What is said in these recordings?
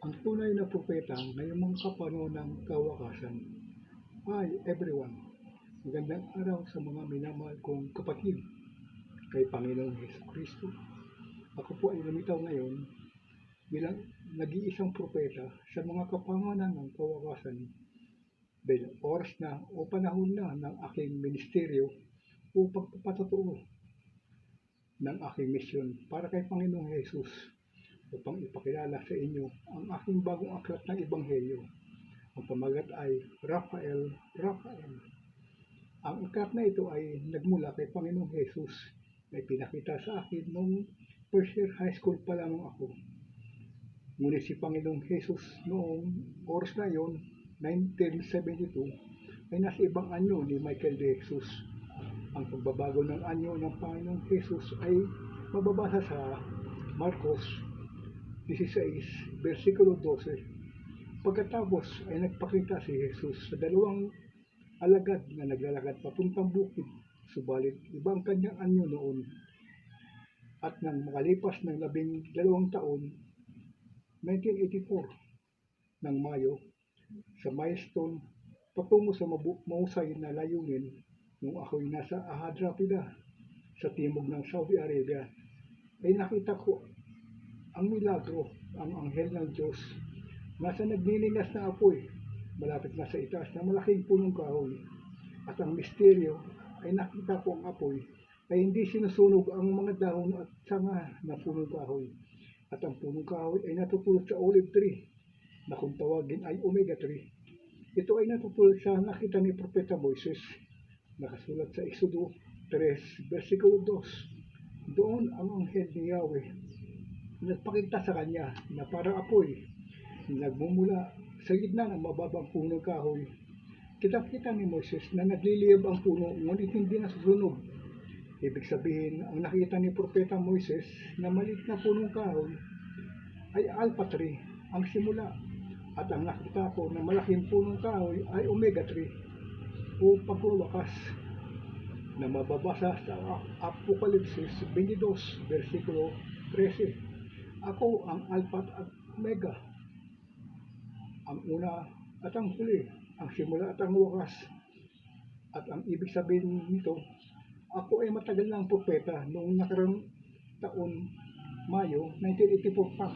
ang tunay na propeta ngayong mga kapanahon ng kawakasan. Hi everyone! Magandang araw sa mga minamahal kong kapatid kay Panginoong Hesus Kristo. Ako po ay lumitaw ngayon bilang nag-iisang propeta sa mga kapanahon ng kawakasan dahil oras na o panahon na ng aking ministeryo upang papatotoo ng aking misyon para kay Panginoong Hesus upang ipakilala sa inyo ang aking bagong aklat ng Ebanghelyo. Ang pamagat ay Raphael. Ang aklat na ito ay nagmula kay Panginoong Hesus na ipinakita sa akin nung first year high school pa lamang ako. Ngunit si Panginoong Hesus noong oras na yon, 1972, ay nasa ibang anyo ni Michael de Jesus. Ang pagbabago ng anyo ng Panginoong Hesus ay mababasa sa Marcos 16, versikulo 12. Pagkatapos ay nagpakita si Jesus sa dalawang alagad na naglalakad papuntang bukid, subalit iba ang kanyang anyo noon. At nang makalipas ng 12 taon, 1984, ng Mayo, sa milestone patungo sa mahusay na layunin, nung ako'y nasa Ahad Rapida sa timog ng Saudi Arabia, ay nakita ko ang milagro, ang anghel ng Diyos nasa nagliligas na apoy malapit na sa itaas na malaking punong kahoy. At ang misteryo ay nakita ko ang apoy ay hindi sinusunog ang mga dahon at sanga na punong kahoy, at ang punong kahoy ay natutulog sa olive tree na kung tawagin ay omega tree. Ito ay natutulog sa nakita ni Propeta Moises, nakasulat sa Exodo 3, versikulo 2. Doon ang anghel ni Yahweh nagpakita sa kanya na parang apoy nagmumula sa gitna ng mababang punong kahoy. Kita-kita ni Moises na nagliliyab ang puno ngunit hindi nasusunog. Ibig sabihin, ang nakita ni Propeta Moises na maliit na punong kahoy ay alpha tree, ang simula, at ang nakita ko na malaking punong kahoy ay omega tree o pagwawakas, na mababasa sa Apokalipsis 22, versikulo 13. Ako ang Alpha at Omega, ang una at ang huli, ang simula at ang wakas. At ang ibig sabihin nito, ako ay matagal ng propeta noong nakarang taon, Mayo 1984 pa.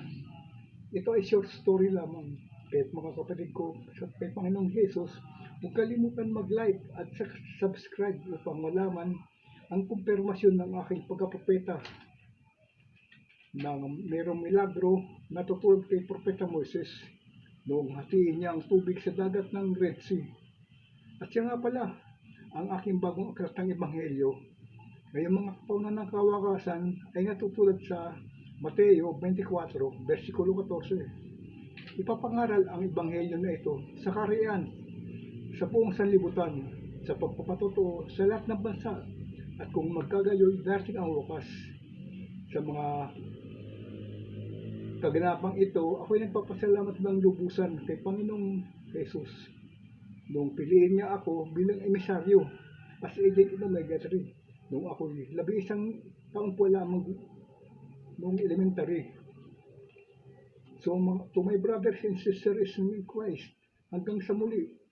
Ito ay short story lamang. Kahit mga kapatid ko sa kay Panginoong Hesus, huwag kalimutan mag-like at subscribe upang malaman ang kumpirmasyon ng aking pagkapropeta na mayroong milagro na tutulad kay Propeta Moises noong hatiin niya ang tubig sa dagat ng Red Sea. At siya nga pala ang aking bagong aklat ng Ebanghelyo. Ngayong mga kapanahon ng kawakasan ay natutulad sa Mateo 24, versikulo 14. Ipapangaral ang Ebanghelyo na ito sa kaharian sa buong sanlibutan, sa pagpapatotoo sa lahat ng bansa, at kung magkagayoy, darating ang wakas. Sa mga kaganapang ito, ako'y nagpapasalamat ng lubusan kay Panginoong Hesus noong piliin niya ako bilang emisaryo as agent in Omega 3 noong ako'y 11 taon po lamang noong elementary. So to my brothers and sisters in Christ, hanggang sa muli,